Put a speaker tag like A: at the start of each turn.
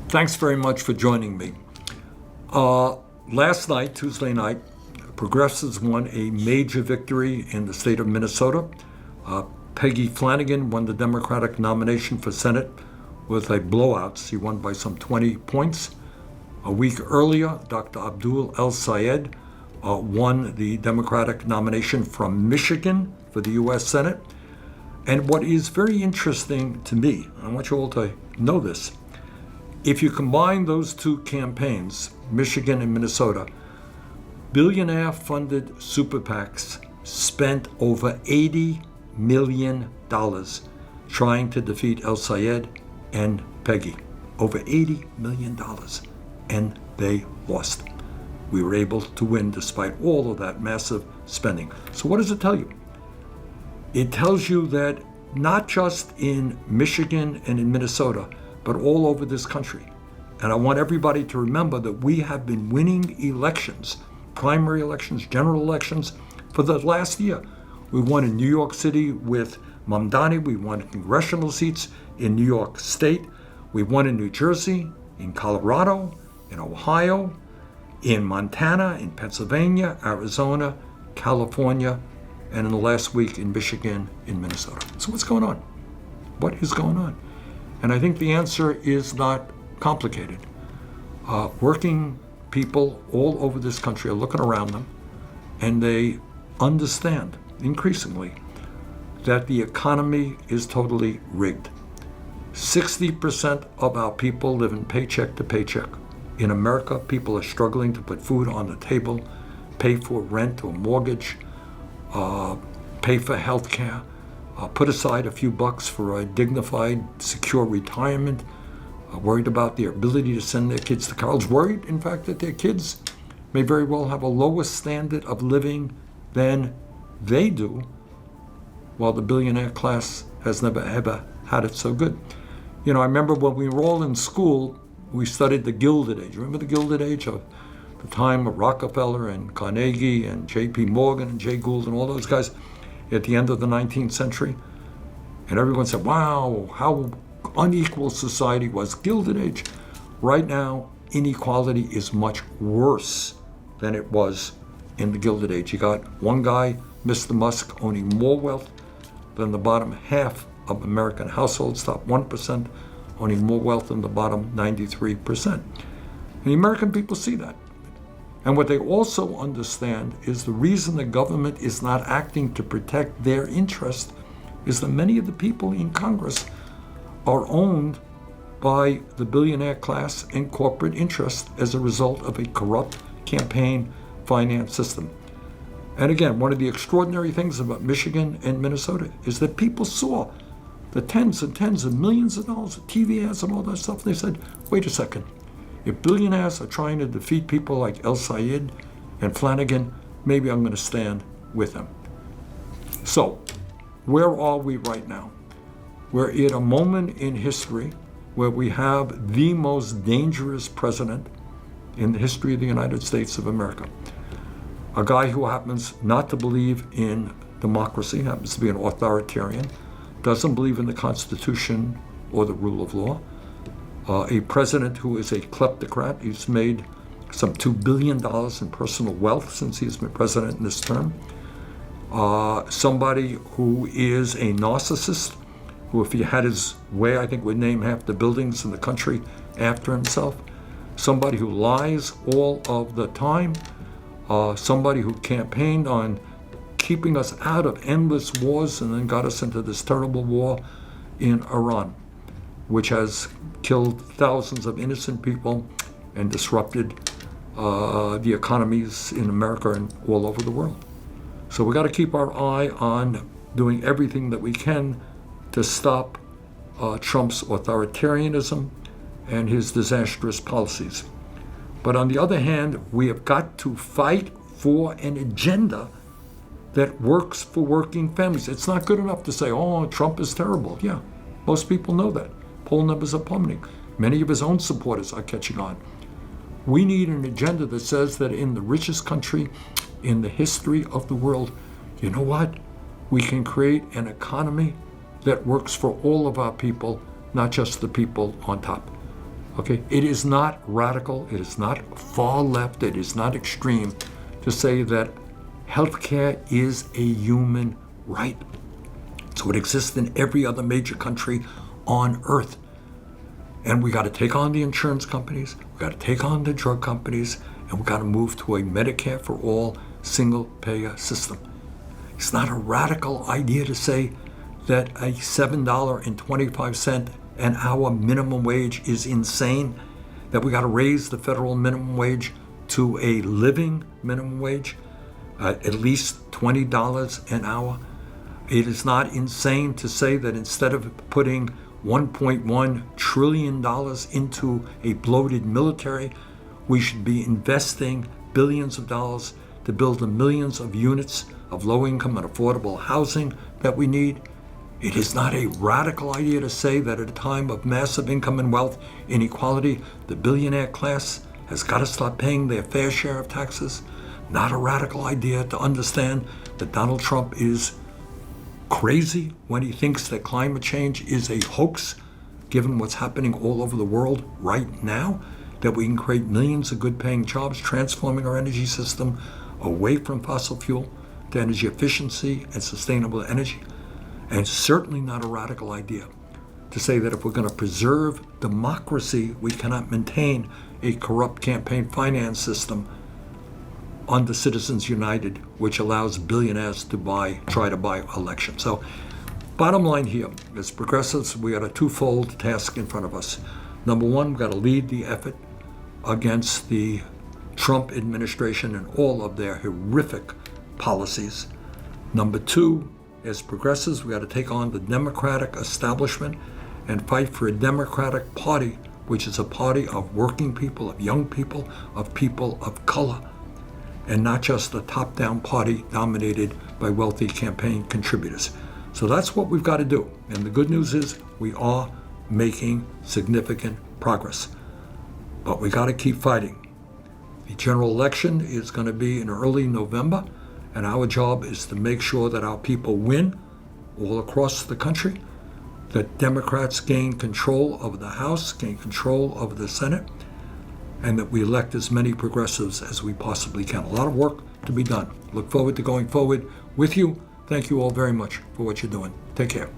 A: Thanks very much for joining me. Last night, Tuesday night, progressives won a major victory in the state of Minnesota. Peggy Flanagan won the Democratic nomination for Senate with a blowout. She won by some 20 points. A week earlier, Dr. Abdul El-Sayed won the Democratic nomination from Michigan for the U.S. Senate. And what is very interesting to me, I want you all to know this, if you combine those two campaigns, Michigan and Minnesota, billionaire-funded super PACs spent over $80 million trying to defeat El-Sayed and Peggy. Over $80 million. And they lost. We were able to win despite all of that massive spending. So what does it tell you? It tells you that not just in Michigan and in Minnesota, but all over this country. And I want everybody to remember that we have been winning elections, primary elections, general elections, for the last year. We won in New York City with Mamdani. We won congressional seats in New York State. We won in New Jersey, in Colorado, in Ohio, in Montana, in Pennsylvania, Arizona, California, and in the last week in Michigan, in Minnesota. So what's going on? What is going on? And I think the answer is not complicated. Working people all over this country are looking around them, and they understand increasingly that the economy is totally rigged. 60% of our people live in paycheck to paycheck. In America, people are struggling to put food on the table, pay for rent or mortgage, pay for health care, put aside a few bucks for a dignified, secure retirement, worried about their ability to send their kids to college, worried, in fact, that their kids may very well have a lower standard of living than they do, while the billionaire class has never, ever had it so good. You know, I remember when we were all in school, we studied the Gilded Age. Remember the Gilded Age of the time of Rockefeller and Carnegie and J.P. Morgan and Jay Gould and all those guys at the end of the 19th century? And everyone said, wow, how unequal society was. Gilded Age. Right now, inequality is much worse than it was in the Gilded Age. You got one guy, Mr. Musk, owning more wealth than the bottom half of American households, top 1%, owning more wealth than the bottom 93%. And the American people see that. And what they also understand is the reason the government is not acting to protect their interest is that many of the people in Congress are owned by the billionaire class and corporate interest as a result of a corrupt campaign finance system. And again, one of the extraordinary things about Michigan and Minnesota is that people saw the tens and tens of millions of dollars of TV ads and all that stuff. They said, wait a second. If billionaires are trying to defeat people like El-Sayed and Flanagan, maybe I'm going to stand with them. So, where are we right now? We're at a moment in history where we have the most dangerous president in the history of the United States of America. A guy who happens not to believe in democracy, happens to be an authoritarian, doesn't believe in the Constitution or the rule of law. A president who is a kleptocrat. He's made some $2 billion in personal wealth since he's been president in this term. Somebody who is a narcissist, who if he had his way, I think would name half the buildings in the country after himself. Somebody who lies all of the time. Somebody who campaigned on keeping us out of endless wars and then got us into this terrible war in Iran, which has killed thousands of innocent people and disrupted the economies in America and all over the world. So we got to keep our eye on doing everything that we can to stop Trump's authoritarianism and his disastrous policies. But on the other hand, we have got to fight for an agenda that works for working families. It's not good enough to say, oh, Trump is terrible. Yeah, most people know that. Poll numbers are plummeting. Many of his own supporters are catching on. We need an agenda that says that in the richest country in the history of the world, you know what? We can create an economy that works for all of our people, not just the people on top. Okay, it is not radical, it is not far left, it is not extreme to say that healthcare is a human right. So it exists in every other major country on earth. And we got to take on the insurance companies, we got to take on the drug companies, and we got to move to a Medicare for all single payer system. It's not a radical idea to say that a $7.25 an hour minimum wage is insane, that we got to raise the federal minimum wage to a living minimum wage, at least $20 an hour. It is not insane to say that instead of putting $1.1 trillion into a bloated military, we should be investing billions of dollars to build the millions of units of low-income and affordable housing that we need. It is not a radical idea to say that at a time of massive income and wealth inequality, the billionaire class has got to start paying their fair share of taxes. Not a radical idea to understand that Donald Trump is crazy when he thinks that climate change is a hoax, given what's happening all over the world right now, that we can create millions of good-paying jobs, transforming our energy system away from fossil fuel to energy efficiency and sustainable energy. And certainly not a radical idea to say that if we're going to preserve democracy, we cannot maintain a corrupt campaign finance system under Citizens United, which allows billionaires to try to buy elections. So bottom line here, as progressives, we got a twofold task in front of us. Number one, we've got to lead the effort against the Trump administration and all of their horrific policies. Number two, as progressives, we got to take on the Democratic establishment and fight for a Democratic Party, which is a party of working people, of young people of color, and not just a top-down party dominated by wealthy campaign contributors. So that's what we've got to do. And the good news is we are making significant progress. But we got to keep fighting. The general election is going to be in early November, and our job is to make sure that our people win all across the country, that Democrats gain control of the House, gain control of the Senate, and that we elect as many progressives as we possibly can. A lot of work to be done. Look forward to going forward with you. Thank you all very much for what you're doing. Take care.